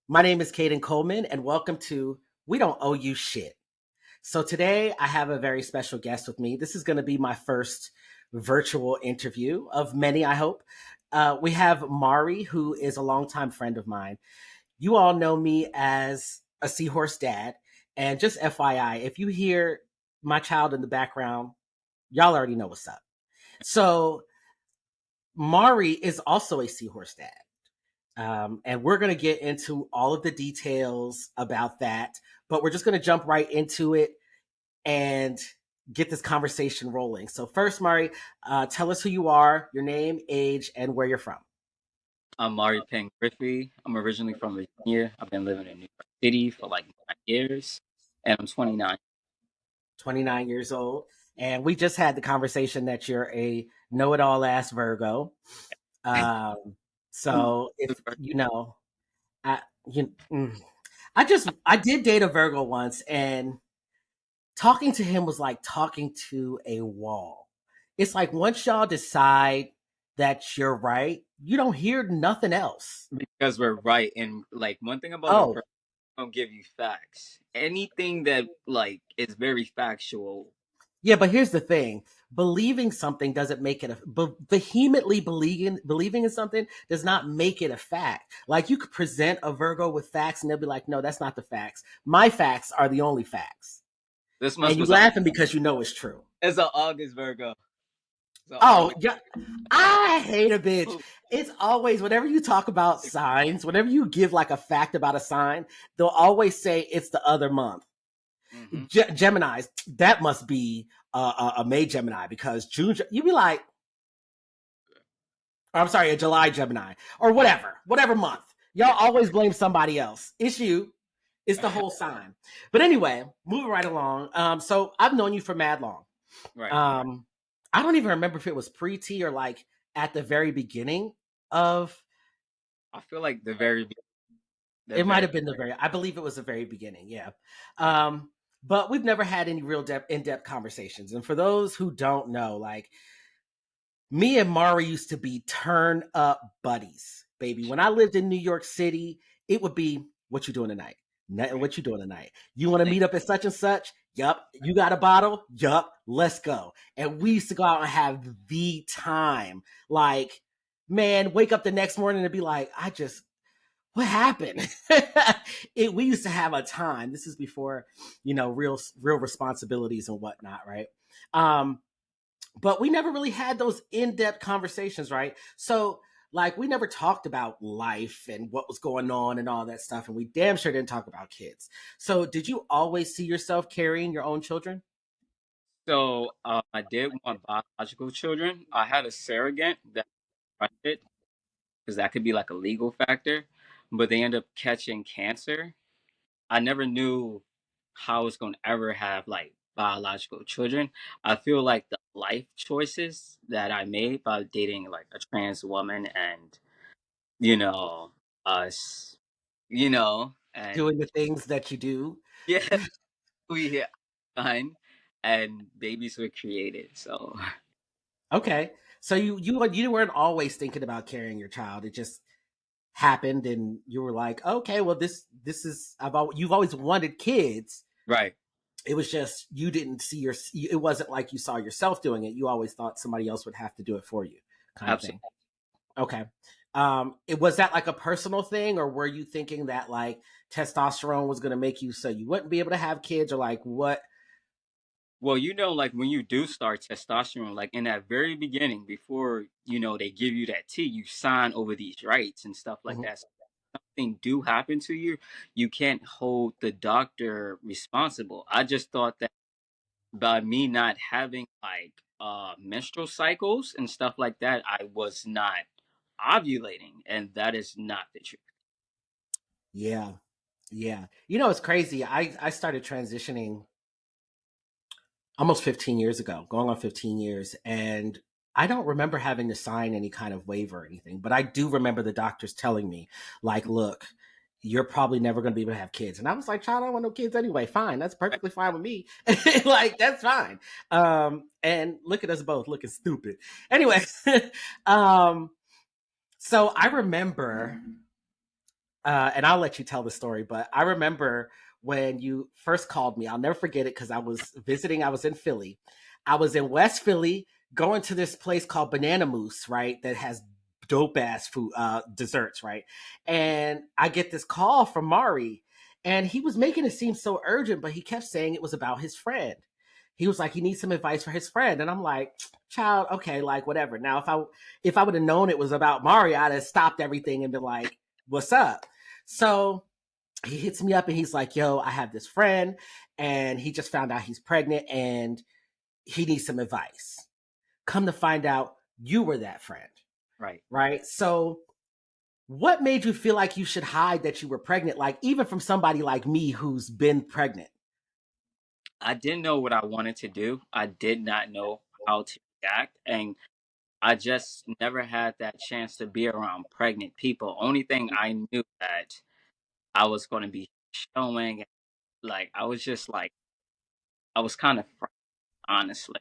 My name is Caden Coleman, and welcome to We Don't Owe You Shit. So today I have a very special guest with me. This is going to be my first virtual interview of many, I hope. We have Mari, who is a longtime friend of mine. You all know me as a Seahorse Dad. And just FYI, if you hear my child in the background, y'all already know what's up. So Mari is also a Seahorse Dad. And we're going to get into all of the details about that, but we're just going to jump right into it and get this conversation rolling. So, first, Mari, tell us who you are, your name, age, and where you're from. I'm Penn Griffey. I'm originally from Virginia. I've been living in New York City for like 9 years, and I'm 29. 29 years old. And we just had the conversation that you're a know it all ass Virgo. Um, I'm so, if you know, I, you, I did date a Virgo once, and talking to him was like talking to a wall. It's like once y'all decide that you're right, you don't hear nothing else. because we're right. And like one thing about a Oh, person, don't give you facts. Anything that like is very factual. yeah, but here's the thing. Believing something doesn't make it vehemently believing in something does not make it a fact. Like you could present a Virgo with facts and they'll be like, no, that's not the facts. My facts are the only facts. This And month you was laughing because you know it's true. it's an August Virgo. It's an Oh, August. yeah. I hate a bitch. It's always, whenever you talk about signs, whenever you give like a fact about a sign, they'll always say it's the other month. Mm-hmm. Geminis, that must be a May Gemini because June, you'd be like, I'm sorry, a July Gemini or whatever month. Y'all Yeah. always blame somebody else. It's you. It's the whole sign. But anyway, moving right along. So I've known you for mad long. Right. Um, I don't even remember if it was pre-T or like at the very beginning of. I feel like the It might very have been the very. I believe it was the very beginning. Yeah. But we've never had any real in-depth conversations. And for those who don't know, like me and Mari used to be turn up buddies, baby. When I lived in New York City, it would be what you doing tonight? Nothing. right. What you doing tonight? You want to Thank meet up at such and such? Yup. You got a bottle? Yup. Let's go. And we used to go out and have the time. Like, man, wake up the next morning and be like, what happened? We used to have a time. This is before, real responsibilities and whatnot, right? Um, but we never really had those in-depth conversations, right? So like we never talked about life and what was going on and all that stuff, and we damn sure didn't talk about kids. So did you always see yourself carrying your own children? So I did want biological children. I had a surrogate that I trusted because that could be like a legal factor, but they end up catching cancer. I never knew how I was going to ever have like biological children. I feel like the life choices that I made by dating like a trans woman and, you know, us, and Doing the things that you do? yeah, we hit fun and babies were created. So, Okay. So you weren't always thinking about carrying your child. It just happened and you were like, okay, well this is you've always wanted kids. right. It was just you didn't see it wasn't like you saw yourself doing it. You always thought somebody else would have to do it for you, kind of thing. Absolutely. Okay. It was that like a personal thing, or were you thinking that like testosterone was going to make you so you wouldn't be able to have kids, or like what? Well, like when you do start testosterone, like in that very beginning, before they give you that T, you sign over these rights and stuff like Mhm. that. So if something do happen to you, you can't hold the doctor responsible. I just thought that by me not having like menstrual cycles and stuff like that, I was not ovulating, and that is not the truth. Yeah, yeah. It's crazy. I started transitioning almost 15 years ago, going on 15 years, and I don't remember having to sign any kind of waiver or anything, but I do remember the doctors telling me, like, look, you're probably never going to be able to have kids. And I was like, child, I don't want no kids anyway. Fine. That's perfectly fine with me. Like, that's fine. And look at us both looking stupid. Anyway, um, so I remember and I'll let you tell the story, but I remember when you first called me. I'll never forget it because I was visiting. I was in Philly. I was in West Philly going to this place called Banana Moose, right? That has dope ass food, desserts, right? And I get this call from Mari, and he was making it seem so urgent, but he kept saying it was about his friend. He was like, he needs some advice for his friend. And I'm like, child, okay, like whatever. Now, if I would have known it was about Mari, I'd have stopped everything and been like, what's up? So he hits me up and he's like, yo, I have this friend and he just found out he's pregnant and he needs some advice. Come to find out, you were that friend, Right. right? So, what made you feel like you should hide that you were pregnant, like even from somebody like me who's been pregnant? I didn't know what I wanted to do. I did not know how to react, and I just never had that chance to be around pregnant people. Only thing I knew that I was going to be showing, like I was just like I was kind of frightened, honestly.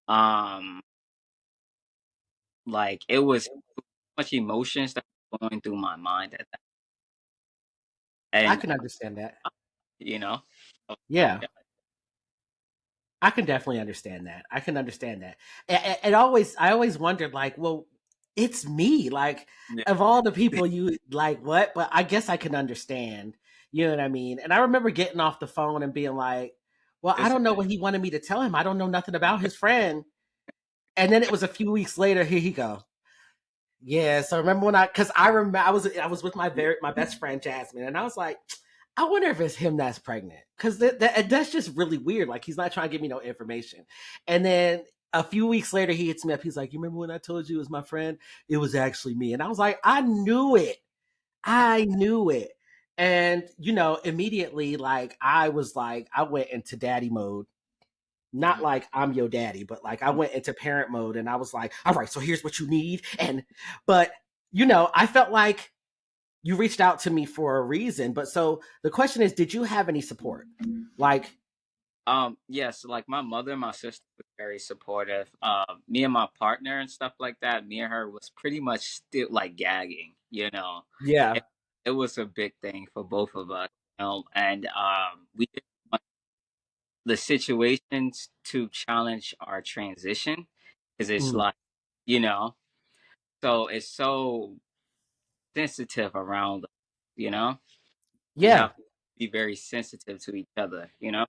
Um, like it was much emotions that were going through my mind at that, I and can understand that. you know, I was like, Yeah. I can definitely understand that. I can understand that. I always wondered, like, well, it's me. Like, yeah, of all the people you like, what? But I guess I can understand. You know what I mean? And I remember getting off the phone and being like, well, I it's don't know what he wanted me to tell him. I don't know nothing about his friend. And then it was a few weeks later. Here he go. Yeah. So remember when because I remember I was with my best friend Jasmine, and I was like, I wonder if it's him that's pregnant because that's just really weird. Like he's not trying to give me no information. And then a few weeks later, he hits me up. He's like, "You remember when I told you it was my friend? It was actually me." And I was like, "I knew it. I knew it." And immediately, like I went into daddy mode. Not Mhm. like I'm your daddy, but like I went into parent mode, and I was like, "All right, so here's what you need." But I felt like you reached out to me for a reason. But so the question is, did you have any support? Like, Yes, like my mother and my sister was very supportive. Me and my partner and stuff like that, me and her was pretty much still like gagging, you know. yeah, It, it was a big thing for both of us, and we didn't want the situations to challenge our transition because it's mm, like, you know, so it's so sensitive around us, you know. We yeah, have to be very sensitive to each other, you know.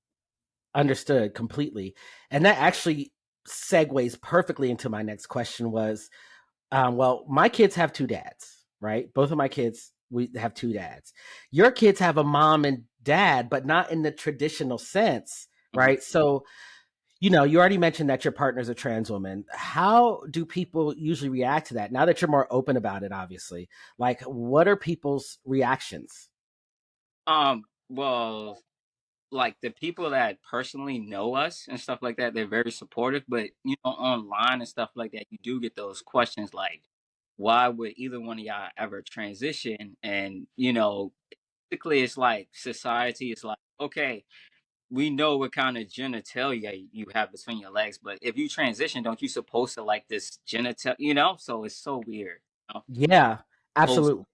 understood completely. And that actually segues perfectly into my next question was, well, my kids have two dads, right? Both of my kids, we have two dads. Your kids have a mom and dad, but not in the traditional sense, Mhm. right? So you already mentioned that your partner's a trans woman. How do people usually react to that? Now that you're more open about it, obviously, like what are people's reactions? Well, like the people that personally know us and stuff like that, they're very supportive. But online and stuff like that, you do get those questions like, why would either one of y'all ever transition? And basically, it's like society is like, okay, we know what kind of genitalia you have between your legs, but if you transition, don't you supposed to like this genital? So it's so weird. Yeah, Post absolutely.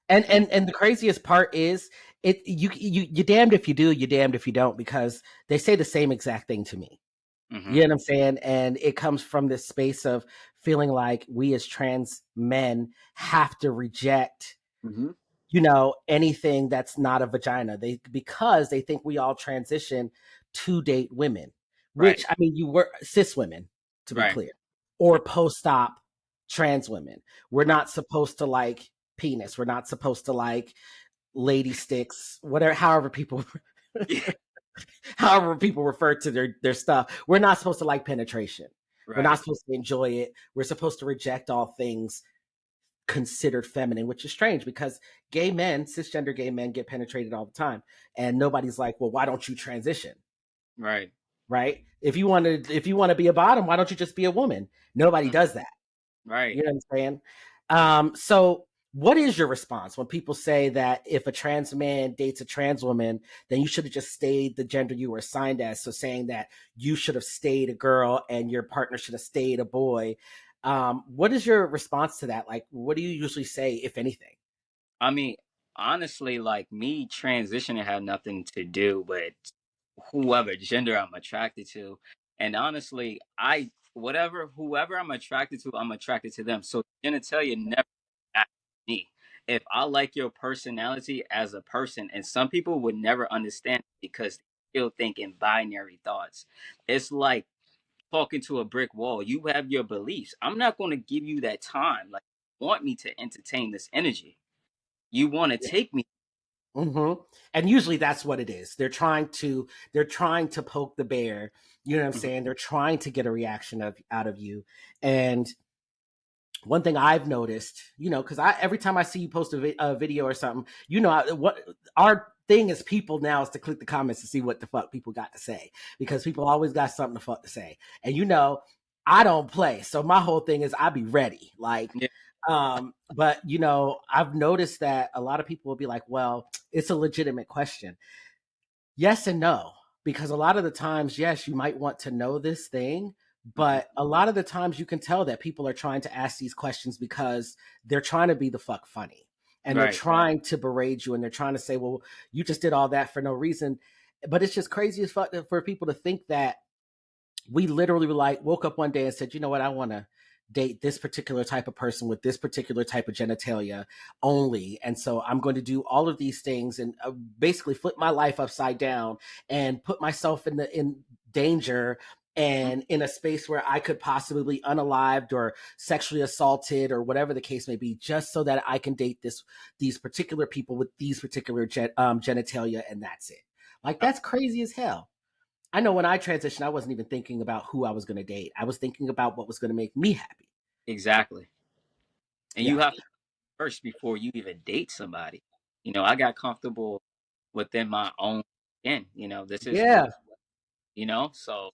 And and and and the craziest part is you damned if you do, you damned if you don't, because they say the same exact thing to me. You hmm know what I'm saying? And it comes from this space of feeling like we as trans men have to reject hmm anything that's not a vagina. Because they think we all transition to date women, which right, I mean, you were cis women, to be right, clear, or post-op trans women. We're right, not supposed to like penis. We're not supposed to like lady sticks, whatever, yeah, however people refer to their stuff. We're not supposed to like penetration. We're not right, supposed to enjoy it. We're supposed to reject all things considered feminine, which is strange because cisgender gay men get penetrated all the time. And nobody's like, well, why don't you transition? right, Right? If you want to be a bottom, why don't you just be a woman? Nobody mm, does that. right. You know what I'm saying? So what is your response when people say that if a trans man dates a trans woman, then you should have just stayed the gender you were assigned as? So saying that you should have stayed a girl and your partner should have stayed a boy. What is your response to that? Like, what do you usually say, if anything? I mean, honestly, like me transitioning had nothing to do with whoever gender I'm attracted to. And honestly, I whatever whoever I'm attracted to, I'm attracted to them. So genitalia never asked me. If I like your personality as a person, and some people would never understand because they still think in binary thoughts. It's like talking to a brick wall. You have your beliefs. I'm not going to give you that time. Like, you want me to entertain this energy? You want to take me? Hmm. And usually that's what it is. They're trying to poke the bear. You know what I'm Mhm. saying? They're trying to get a reaction out of you. And one thing I've noticed, because I every time I see you post a video or something, what our thing as people now is to click the comments to see what the fuck people got to say, because people always got something to fuck to say. And I don't play, so my whole thing is I be ready. Like, Yeah, but I've noticed that a lot of people will be like, "Well, it's a legitimate question." Yes and no, because a lot of the times, yes, you might want to know this thing, mhm. but a lot of the times you can tell that people are trying to ask these questions because they're trying to be the fuck funny, and they're Right, trying to berate you, and they're trying to say, well, you just did all that for no reason. But it's just crazy as fuck for people to think that we literally like woke up one day and said, you know what, I want to date this particular type of person with this particular type of genitalia only, and so I'm going to do all of these things and basically flip my life upside down and put myself in danger mhm. and in a space where I could possibly be unalived or sexually assaulted or whatever the case may be, just so that I can date these particular people with these particular genitalia, and that's it. Like, that's crazy as hell. I know when I transitioned, I wasn't even thinking about who I was going to date. I was thinking about what was going to make me happy. Exactly. And you Yeah. have to first before you even date somebody. I got comfortable within my own skin. This is what Yeah. So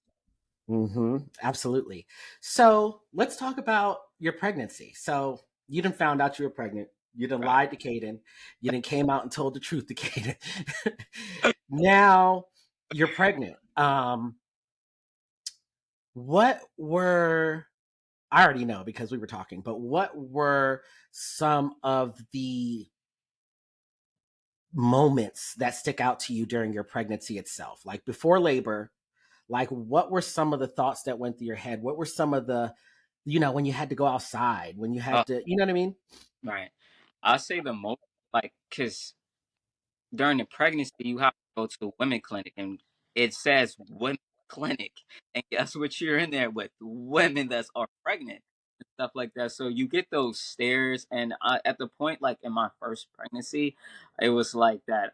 Absolutely. So let's talk about your pregnancy. So you didn't found out you were pregnant. You didn't right. lied to Caden. You didn't came out and told the truth to Caden. Now you're pregnant. What were I already know because we were talking, but what were some of the moments that stick out to you during your pregnancy itself, like before labor? Like, what were some of the thoughts that went through your head? What were some of the, when you had to go outside, when you Oh, had to, you know what I mean? right. I say the most like because during the pregnancy you have to go to a women clinic and it says women clinic and guess what you're in there with women that are pregnant and stuff like that. So you get those stares and at the point like in my first pregnancy, it was like that.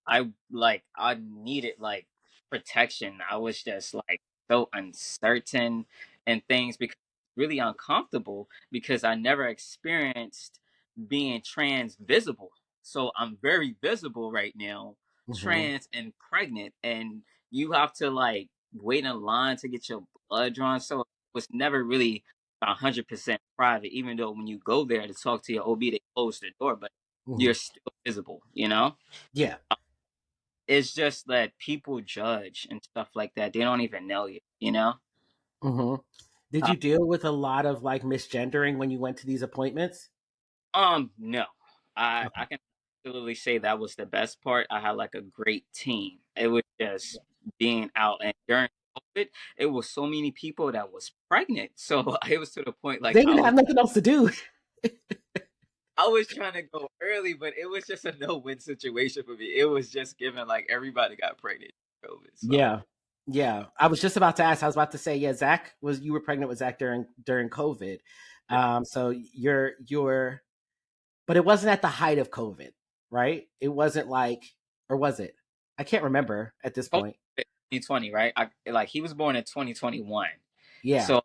I needed like protection. I was just like so uncertain and things because really uncomfortable because I never experienced being trans visible. So I'm very visible right now, Mm-hmm. trans and pregnant, and you have to like wait in line to get your blood drawn. So it was never really 100% private, even though when you go there to talk to your OB, they close the door, but Mm-hmm. you're still visible. Yeah. It's just that people judge and stuff like that. They don't even know you. Mm-hmm. Did Uh, you deal with a lot of like misgendering when you went to these appointments? no. I Okay. can absolutely say that was the best part. I had like a great team. It was just being out and during COVID, it was so many people that was pregnant. So it was to the point like They didn't have nothing else to do. I was trying to go early, but it was just a no win situation for me. It was just given like everybody got pregnant during COVID. So Yeah. Yeah. I was just about to ask. I was about to say, yeah, you were pregnant with Zach during COVID. yeah. So but it wasn't at the height of COVID, right? It wasn't like, or was it? I can't remember at this COVID point. 2020, right? Like he was born in 2021. Yeah. So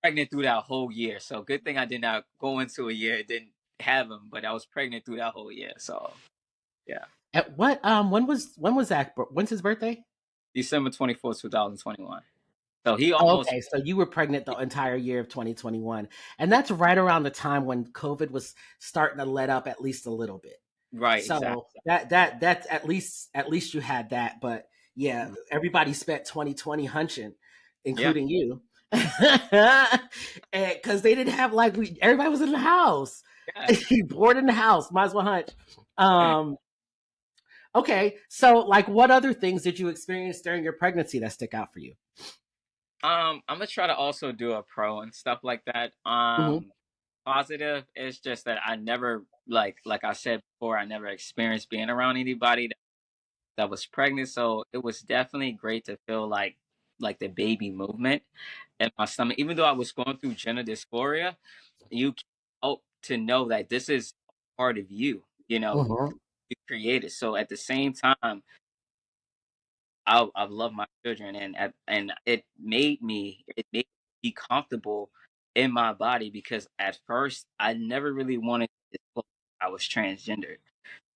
pregnant through that whole year. So good thing I did not go into a year didn't have him, but I was pregnant through that whole year. So yeah. At what when was Zach? When's his birthday? December 24th, 2021. So he Oh, almost okay. So you were pregnant the entire year of 2021, and that's right around the time when COVID was starting to let up at least a little bit. right, exactly. So that's at least you had that. But yeah, Mhm. everybody spent 2020 hunching, Yeah. including you, because they didn't have, like, everybody was in the house. Yeah. Bored in the house, might as well hunt. Um, okay, so like, what other things did you experience during your pregnancy that stick out for you? I'm gonna try to also do a pro and stuff like that. Hmm. Positive is just that I never like I said before, I never experienced being around anybody that was pregnant. So it was definitely great to feel like the baby movement in my stomach. Even though I was going through gender dysphoria, you can't help to know that this is part of you, Hmm. you created. So at the same time, I love my children, and it made me be comfortable in my body because at first I never really wanted to disclose I was transgendered.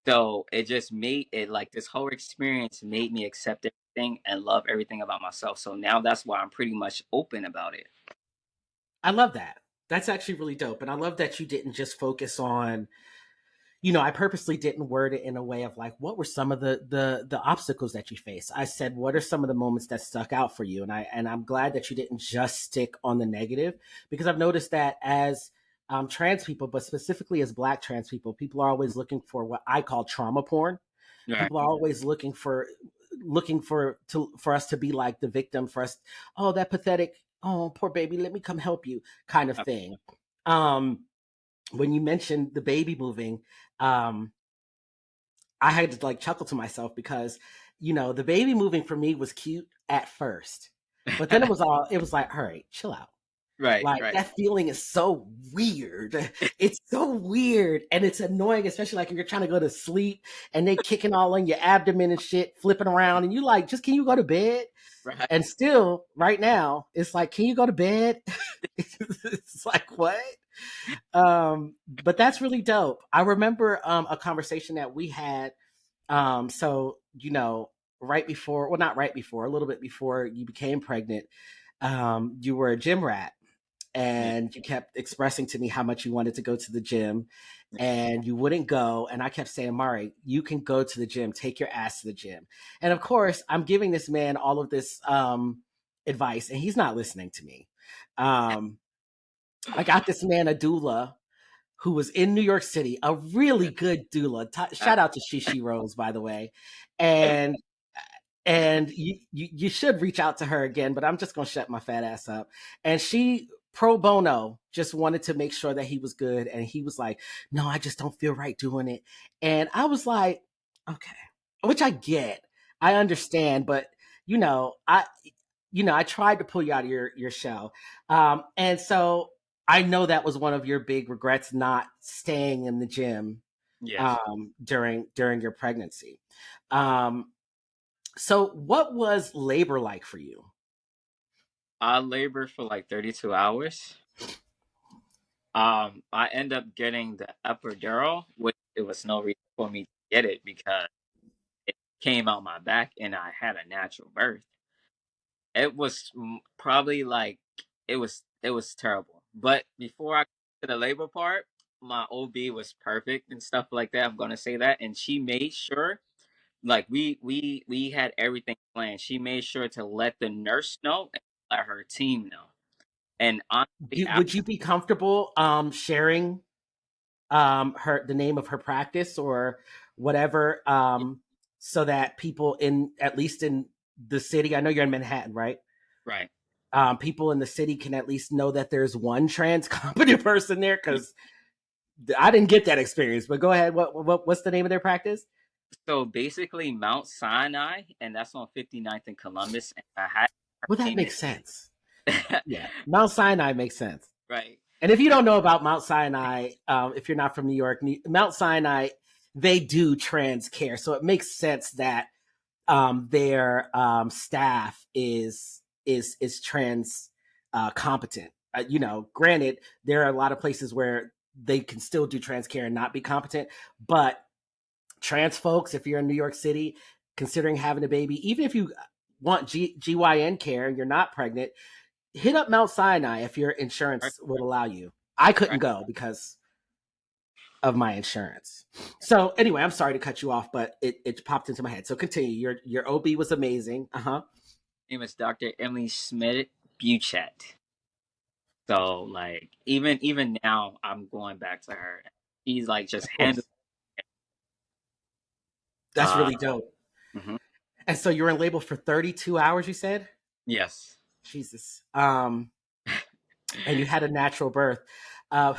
So it just made it like this whole experience made me accept everything and love everything about myself. So now that's why I'm pretty much open about it. I love that. That's actually really dope, and I love that you didn't just focus on. I purposely didn't word it in a way of like, what were some of the obstacles that you face? I said, what are some of the moments that stuck out for you? And I'm glad that you didn't just stick on the negative, because I've noticed that as trans people, but specifically as Black trans people, people are always looking for what I call trauma porn. Right. People are always looking for us to be like the victim, for us, oh, that pathetic, oh, poor baby, let me come help you kind of thing. Um, when you mentioned the baby moving, um, I had to like chuckle to myself because, the baby moving for me was cute at first, but then it was like, all right, chill out. Right, Like, right, that feeling is so weird. It's so weird and it's annoying, especially like if you're trying to go to sleep and they kicking all on your abdomen and shit, flipping around, and you like, just can you go to bed? right. And still, right now, it's like, can you go to bed? It's like, what? But that's really dope. I remember a conversation that we had. So, right before, well, not right before, a little bit before you became pregnant, you were a gym rat, Yeah, and you kept expressing to me how much you wanted to go to the gym, yeah. and you wouldn't go. And I kept saying, Mari, you can go to the gym, take your ass to the gym. And of course, I'm giving this man all of this advice, and he's not listening to me. Um, I got this man a doula who was in New York City, a really good doula. I- Shout out to Shishi Rose, by the way. And you should reach out to her again, but I'm just gonna shut my fat ass up. And she pro bono just wanted to make sure that he was good, and he was like, "No, I just don't feel right doing it." And I was like, "Okay," which I get, I understand, but you know, I I tried to pull you out of your shell, and so I know that was one of your big regrets, not staying in the gym yes. during your pregnancy. Um, so, what was labor like for you? I labored for like 32 hours. I end up getting the epidural, which it was no reason for me to get it because it came out my back and I had a natural birth. It was probably like it was terrible. But before I got to the labor part, my OB was perfect and stuff like that. I'm gonna say that, and she made sure, like we had everything planned. She made sure to let the nurse know and let her team know. And honestly, Would you be comfortable sharing her the name of her practice or whatever, so that people in at least in the city, I know you're in Manhattan, right? right. People in the city can at least know that there's one trans competent person there, because I didn't get that experience. But go ahead. What's the name of their practice? So basically, Mount Sinai, and that's on 59th and Columbus, and I had her Well, that name makes is sense. Yeah, Mount Sinai makes sense. right. And if you don't know about Mount Sinai, if you're not from New York, Mount Sinai, they do trans care, so it makes sense that their staff is trans competent. Granted, there are a lot of places where they can still do trans care and not be competent, but trans folks, if you're in New York City, considering having a baby, even if you want GYN care and you're not pregnant, hit up Mount Sinai if your Right. insurance would allow you. I couldn't Right. go because of my insurance. So anyway, I'm sorry to cut you off, but it popped into my head. So continue. Your OB was amazing. Uh huh. Name is Dr. Emily Smith Buchet. So like even now I'm going back to her. She's like just Of handling. course. That's Uh, really dope. mhm. And so you were in label for 32 hours, you said? Yes. Jesus. And you had a natural birth. Uh,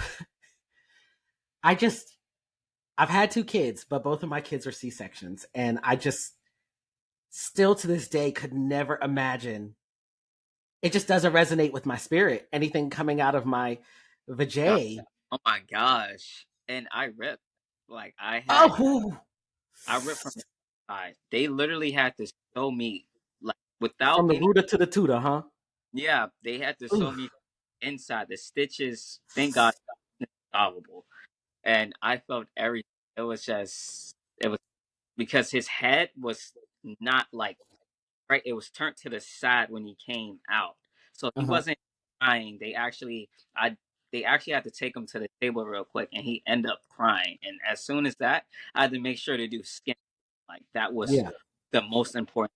I just, I've had two kids, but both of my kids are C sections, and I just still to this day could never imagine. It just doesn't resonate with my spirit. Anything coming out of my God. vajay. Oh my gosh. And I ripped. Like Oh, I ripped from the side. They literally had to sew me like without from the any. rooter to the tutor, huh? Yeah, they had to sew Ooh. me inside. The stitches, thank God, solvable. And I felt everything. It was just it was because his head was not like right. It was turned to the side when he came out, so he Uh-huh. wasn't crying. I they actually had to take him to the table real quick, and he ended up crying. And as soon as that, I had to make sure to do skin. Like that was Yeah. the most important.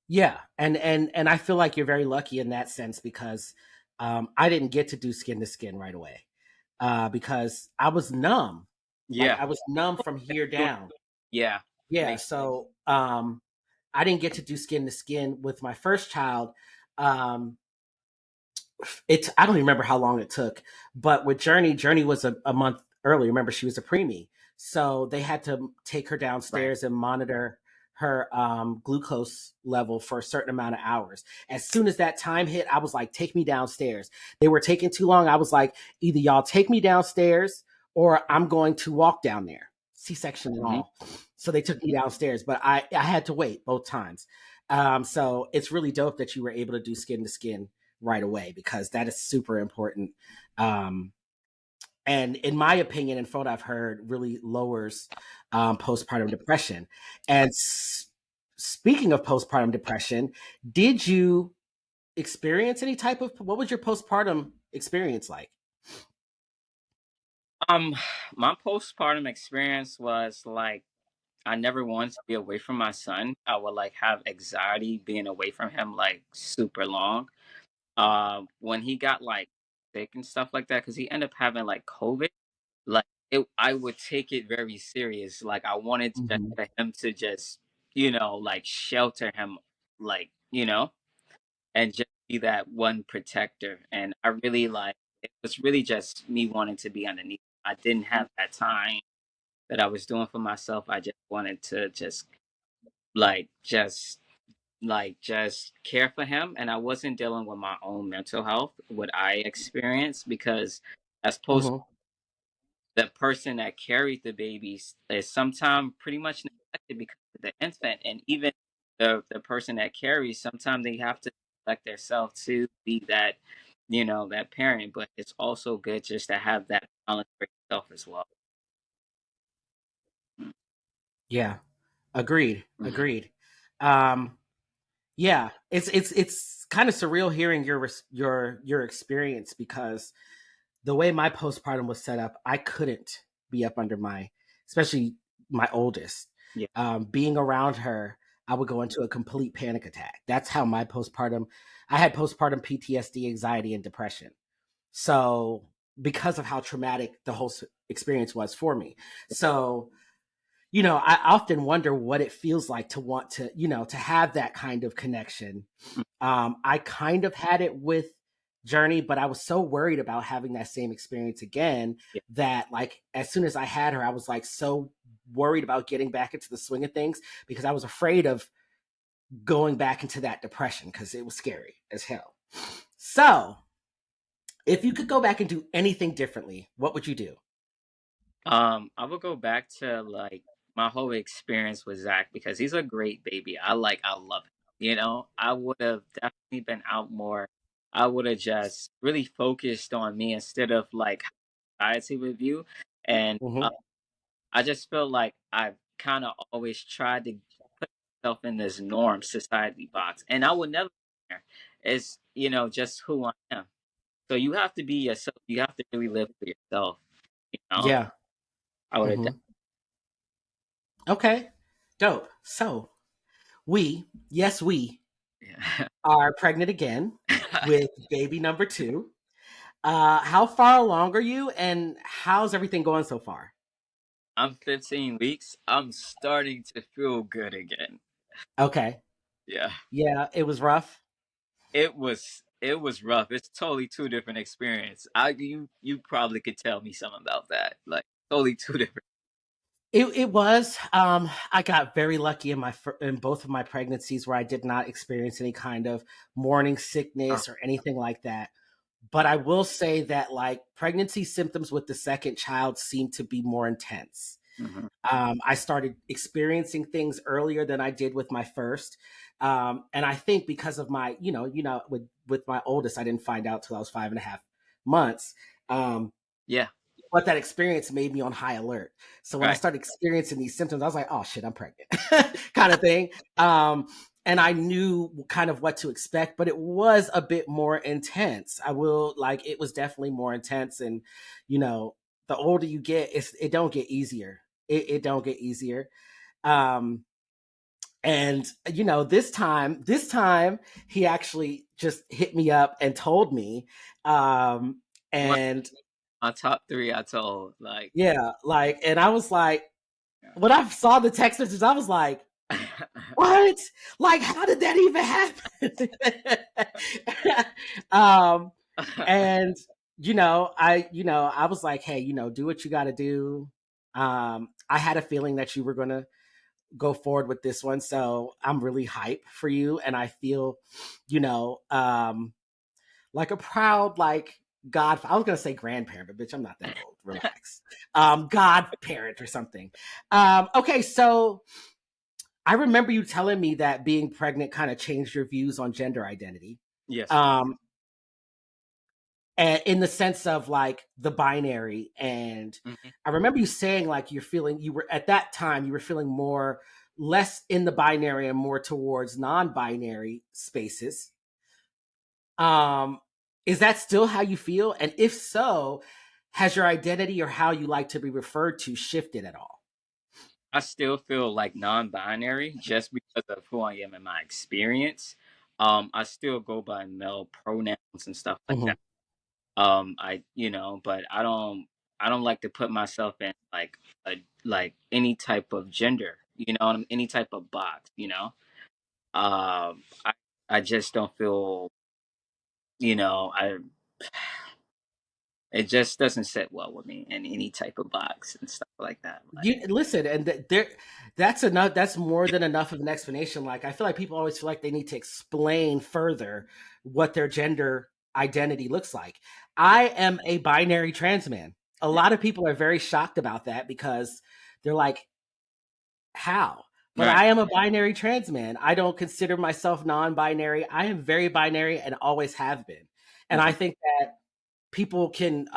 Yeah. And I feel like you're very lucky in that sense because I didn't get to do skin to skin right away. Because I was numb. Like Yeah, I was numb from here down. yeah, Yeah. make So I didn't get to do skin to skin with my first child. Um I don't even remember how long it took, but with Journey was a month early. Remember, she was a preemie, so they had to take her right. downstairs and monitor her glucose level for a certain amount of hours. As soon as that time hit, I was like, "Take me downstairs." They were taking too long. I was like, "Either y'all take me downstairs, or I'm going to walk down there." C-section and Hmm. all. So they took me downstairs, but I had to wait both times. So it's really dope that you were able to do skin to skin right away because that is super important. Um, and in my opinion, and from what I've heard, really lowers postpartum depression. And speaking of postpartum depression, did you experience any type of what was your postpartum experience like? Um, my postpartum experience was like I never wanted to be away from my son. I would like have anxiety being away from him like super long. When he got like sick and stuff like that, because he ended up having like COVID, like I would take it very serious. Like I wanted just Mm-hmm. for him to just, like shelter him, like, and just be that one protector. And I really like it was really just me wanting to be underneath. I didn't have that time that I was doing for myself. I just wanted to just like just care for him, and I wasn't dealing with my own mental health, what I experienced, because as post Mm-hmm. the person that carried the babies is sometimes pretty much neglected because of the infant, and even the person that carries sometimes they have to neglect themselves to be that that parent. But it's also good just to have that balance for yourself as well. Yeah, agreed. Mhm. Agreed. Um, yeah, it's kind of surreal hearing your experience because the way my postpartum was set up, I couldn't be up under especially my oldest. Yeah. Being around her, I would go into a complete panic attack. That's how I had postpartum PTSD, anxiety, and depression. So, because of how traumatic the whole experience was for me. So, I often wonder what it feels like to want to, to have that kind of connection. I kind of had it with Journey, but I was so worried about having that same experience again Yeah. that, like, as soon as I had her, I was like so worried about getting back into the swing of things because I was afraid of going back into that depression because it was scary as hell. So, if you could go back and do anything differently, what would you do? I would go back to like my whole experience with Zach because he's a great baby. I love him. I would have definitely been out more. I would have just really focused on me instead of like society with you. And Mm-hmm. I just feel like I've kind of always tried to put myself in this norm society box, and I would never be there. It's just who I am. So you have to be yourself. You have to really live for yourself. You know, Yeah. I would have. Mm-hmm. Okay. Dope. So, we Yeah. are pregnant again with baby number two. How far along are you, and how's everything going so far? I'm 15 weeks. I'm starting to feel good again. Okay. Yeah. Yeah, it was rough. It was rough. It's totally two different experience. You probably could tell me something about that. Like totally two different. It was. I got very lucky in both of my pregnancies where I did not experience any kind of morning Oh, sickness or anything like that. But yeah. I will say that like pregnancy symptoms with the second child seem to be more intense. Hmm. I started experiencing things earlier than I did with my first, and I think because of my, with my oldest, I didn't find out till I was 5.5 months. Um, Yeah. but that experience made me on high alert. So when I Right. started experiencing these symptoms, I was like, "Oh shit, I'm pregnant," kind of thing. And I knew kind of what to expect, but it was a bit more intense. I will like it was definitely more intense, and you know, the older you get, it don't get easier. It don't get easier. Um, and this time he actually just hit me up and told me, um, One and my top three I told like yeah, like, and I was like, when I saw the text messages, I was like, what? Like, how did that even happen? And I was like, hey, do what you got to do. I had a feeling that you were gonna go forward with this one, so I'm really hyped for you, and I feel, you know, um, like a proud god. I was gonna say grandparent, but bitch, I'm not that old. Relax. Godparent or something. Okay, so I remember you telling me that being pregnant kind of changed your views on gender identity. yes. Um, and in the sense of like the binary, and Hmm. I remember you saying like you were at that time you were feeling more less in the binary and more towards non-binary spaces. Um, is that still how you feel? And if so, has your identity or how you like to be referred to shifted at all? I still feel like non-binary just because of who I am and my experience. I still go by male pronouns and stuff like Hmm. that. But I don't like to put myself in like any type of gender, any type of box. I just don't feel, I it just doesn't sit well with me in any type of box and stuff like that. Like, You listen, and that's enough. That's more than enough of an explanation. Like I feel like people always feel like they need to explain further what their gender identity looks like. yeah, I am a binary trans man. A yeah, lot of people are very shocked about that because they're like, "How?" But right. I am a binary trans man. I don't consider myself non-binary. I am very binary and always have been. And I Hmm. think that people can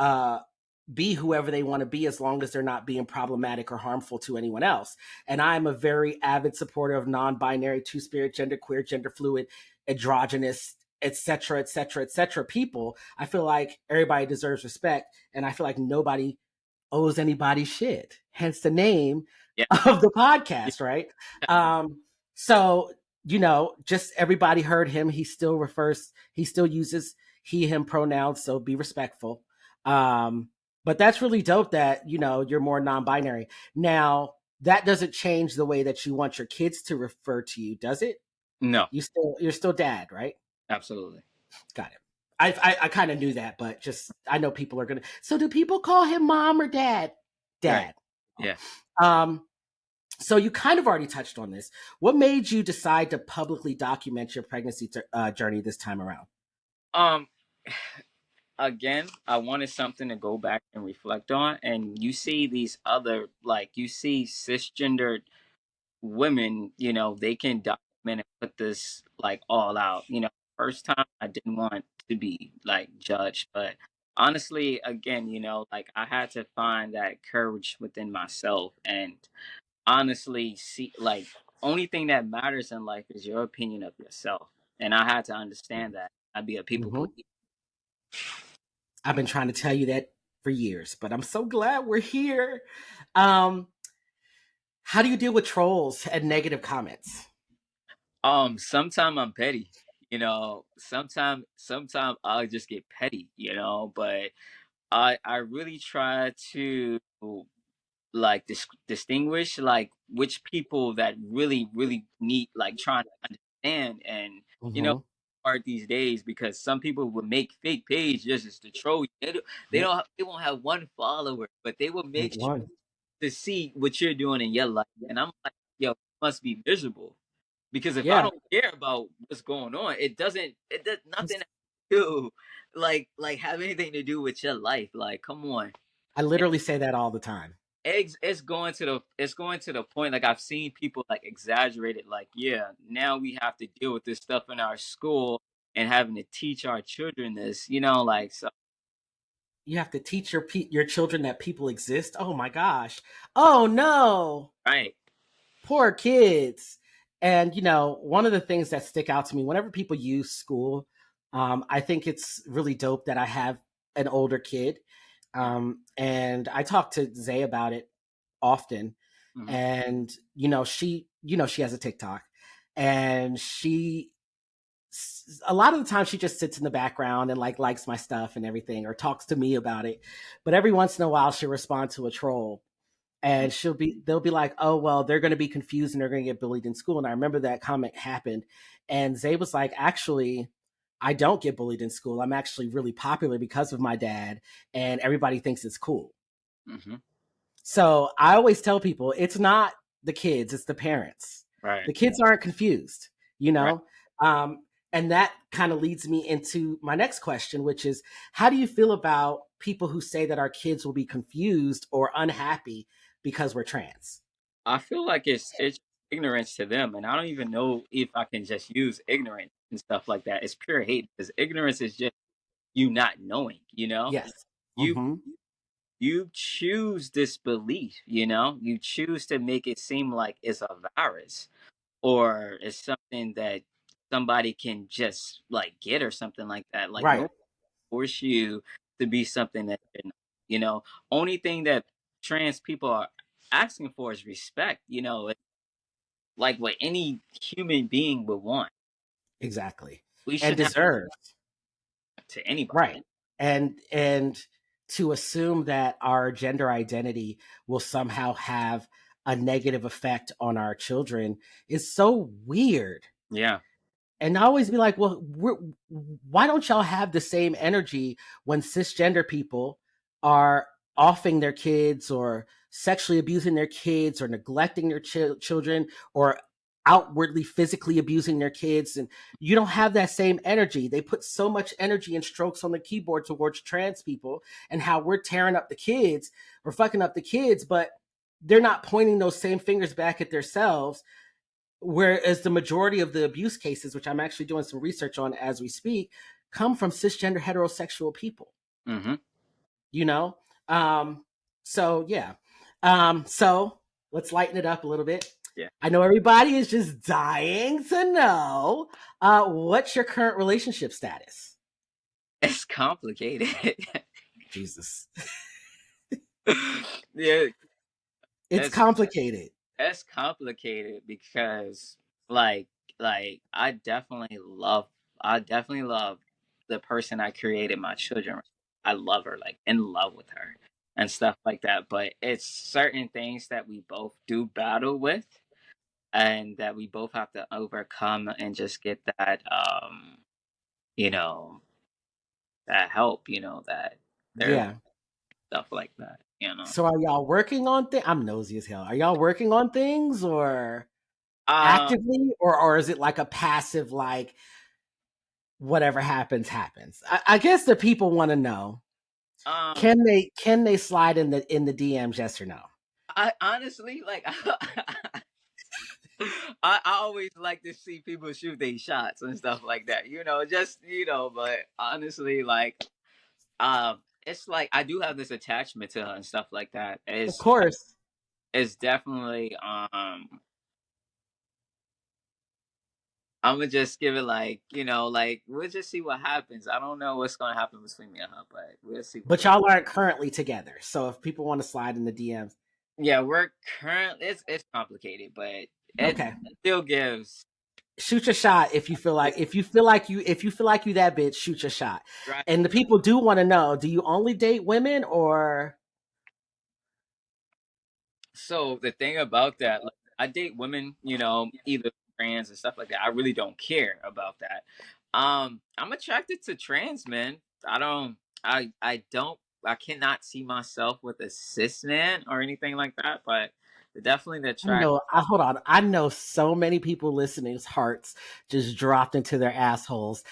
be whoever they want to be as long as they're not being problematic or harmful to anyone else. And I'm a very avid supporter of non-binary, two-spirit, genderqueer, gender fluid, androgynous, etc., etc., etc. people. I feel like everybody deserves respect, and I feel like nobody owes anybody shit. Hence the name Yeah, of the yeah, podcast, right? So just everybody heard him. He still uses he, him pronouns, so be respectful. Um, but that's really dope that, you're more non-binary. Now, that doesn't change the way that you want your kids to refer to you, does it? no, You're still dad, right? absolutely. Got it. I kind of knew that, but just I know people are gonna. So do people call him mom or dad? Right. Dad. Yeah. Um, so you kind of already touched on this. What made you decide to publicly document your pregnancy journey this time around? Um. Again, I wanted something to go back and reflect on, and you see these other, like, you see cisgendered women, they can document and put this like all out. First time I didn't want to be like judged, but honestly, again, like I had to find that courage within myself and honestly see, like, only thing that matters in life is your opinion of yourself. And I had to understand that. I'd be a people Hmm. pleaser. I've been trying to tell you that for years, but I'm so glad we're here. Um, how do you deal with trolls and negative comments? Sometimes I'm petty. Sometimes I'll just get petty, but I really try to like distinguish like which people that really need like trying to understand and Hmm. hard these days because some people will make fake page just to troll you. Yep. They won't have one follower, but they will make sure One. to see what you're doing in your life. And I'm like, yo, you must be miserable. Because if I Yeah. don't care about what's going on, it does nothing to do like have anything to do with your life. Like, come on. I literally say that all the time. It's going to the point like I've seen people like exaggerate it like yeah now we have to deal with this stuff in our school and having to teach our children this like so You have to teach your children that people exist. Oh my gosh. Oh no. right. Poor kids. And one of the things that stick out to me whenever people use school, I think it's really dope that I have an older kid, and I talk to Zay about it often. Mm-hmm. And she has a TikTok, and a lot of the time she just sits in the background and like likes my stuff and everything, or talks to me about it. But every once in a while she'll respond to a troll, and they'll be like, oh well, they're going to be confused and they're going to get bullied in school. And I remember that comment happened, and Zay was like, actually, I don't get bullied in school. I'm actually really popular because of my dad, and everybody thinks it's cool. Mm-hmm. So I always tell people it's not the kids, it's the parents. Right. The kids aren't confused, you Right. know? And that kind of leads me into my next question, which is, how do you feel about people who say that our kids will be confused or unhappy because we're trans? I feel like it's ignorance to them, and I don't even know if I can just use ignorance and stuff like that. It's pure hate because ignorance is just you not knowing. Yes. You Mm-hmm. you choose this belief. You choose to make it seem like it's a virus or it's something that somebody can just like get or something like that. Like no Right. one force you to be something that you're not. Only thing that trans people are asking for is respect. It's like what any human being would want. Exactly. We And shouldn't have deserved. to anybody. Right. And to assume that our gender identity will somehow have a negative effect on our children is so weird. Yeah. And I always be like, well, why don't y'all have the same energy when cisgender people are offing their kids or sexually abusing their kids or neglecting their children or outwardly physically abusing their kids? And you don't have that same energy. They put so much energy and strokes on the keyboard towards trans people and how we're tearing up the kids or fucking up the kids, but they're not pointing those same fingers back at themselves. Whereas the majority of the abuse cases, which I'm actually doing some research on as we speak, come from cisgender heterosexual people, Mm-hmm. you know? Um, so, yeah. So let's lighten it up a little bit. Yeah. I know everybody is just dying to know, what's your current relationship status? It's complicated. Jesus. Yeah. It's It's complicated. It's complicated because like I definitely love the person I created my children. I love her, like in love with her and stuff like that. But it's certain things that we both do battle with and that we both have to overcome and just get that you know, that help, that therapy Yeah. stuff like that. So are y'all working on things? I'm nosy as hell. Are y'all working on things or Um actively, or is it like a passive, like whatever happens happens? I guess the people want to know, um can they slide in the DMs, yes or no? I honestly like I always like to see people shoot their shots and stuff like that. Just but honestly, like it's like I do have this attachment to her and stuff like that. Of It's course. it's definitely I'm gonna just give it like we'll just see what happens. I don't know what's gonna happen between me and her, but we'll see what But y'all aren't currently together. So if people want to slide in the DMs, yeah, we're currently it's complicated, but it okay. still gives. Shoot your shot if you feel like you that bitch, shoot your shot. Right. And the people do want to know, do you only date women or So the thing about that, like, I date women, either trans and stuff like that. I really don't care about that. I'm attracted to trans men. I don't. I cannot see myself with a cis man or anything like that. But definitely the I attract. know I hold on. I know so many people listening's hearts just dropped into their assholes.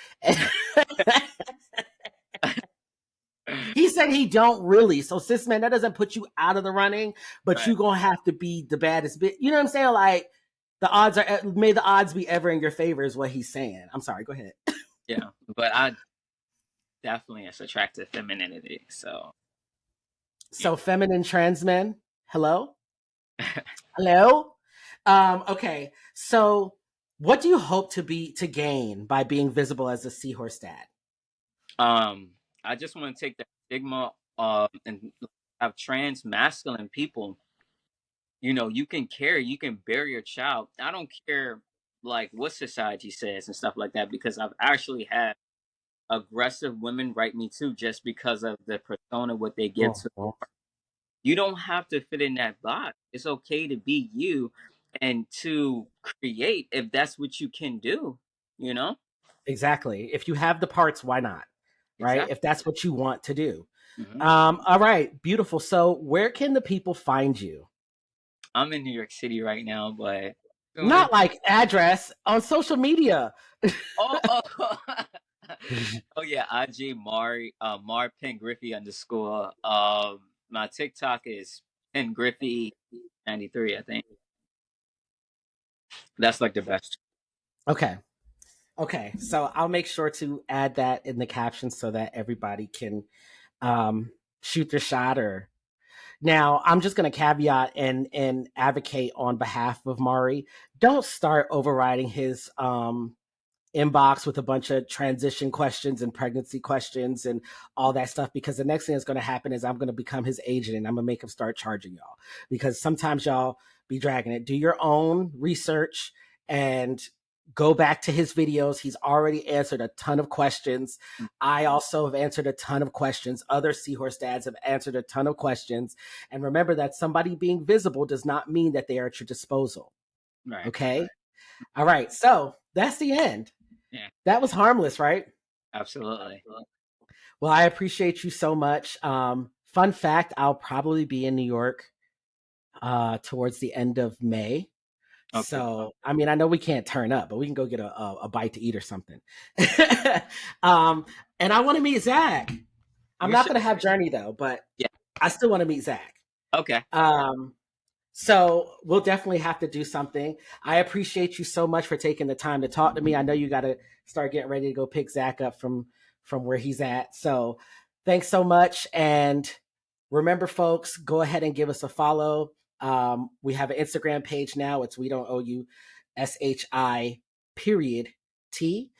He said he don't really. So cis man, that doesn't put you out of the running, but Right. you gonna have to be the baddest bit. You know what I'm saying? Like the odds are may the odds be ever in your favor is what he's saying. I'm sorry, go ahead. Yeah. But I definitely is attracted to femininity. So yeah. So feminine trans men, hello? Hello? Okay. So what do you hope to gain by being visible as a seahorse dad? um, I just want to take that stigma and have trans masculine people. You can carry, you can bear your child. I don't care like what society says and stuff like that, because I've actually had aggressive women write me too, just because of the persona what they give Oh, to. oh. You don't have to fit in that box. It's okay to be you and to create if that's what you can do, you know? Exactly. If you have the parts, why not? Right? Exactly. If that's what you want to do. Hmm. All right, beautiful. So where can the people find you? I'm in New York City right now, but soon. Not like address on social media. Oh, oh, oh yeah, IG Mar Penn Griffey underscore. My TikTok is Penn Griffey 93, I think. That's like the best. Okay. Okay. So I'll make sure to add that in the caption so that everybody can um, shoot their shot. Or now I'm just going to caveat and advocate on behalf of Mari. Don't start overriding his inbox with a bunch of transition questions and pregnancy questions and all that stuff, because the next thing that's going to happen is I'm going to become his agent and I'm going to make him start charging y'all, because sometimes y'all be dragging it. Do your own research and go back to his videos. He's already answered a ton of questions. I also have answered a ton of questions. Other seahorse dads have answered a ton of questions. And remember that somebody being visible does not mean that they are at your disposal. Right. Okay. All right. So that's the end. Yeah, That was harmless, right? absolutely. Well, I appreciate you so much. Fun fact, I'll probably be in New York towards the end of May. Okay. So, I mean, I know we can't turn up, but we can go get a bite to eat or something. And I want to meet Zach. I'm We not should. going to have Journey though, but Yeah. I still want to meet Zach. Okay. Um, so we'll definitely have to do something. I appreciate you so much for taking the time to talk to me. I know you got to start getting ready to go pick Zach up from where he's at. So thanks so much. And remember, folks, go ahead and give us a follow. We have an Instagram page now. It's We Don't Owe You, SHI period T.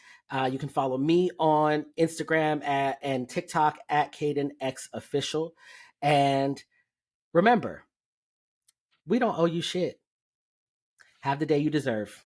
You can follow me on Instagram and TikTok at Caden X Official. And remember, we don't owe you shit. Have the day you deserve.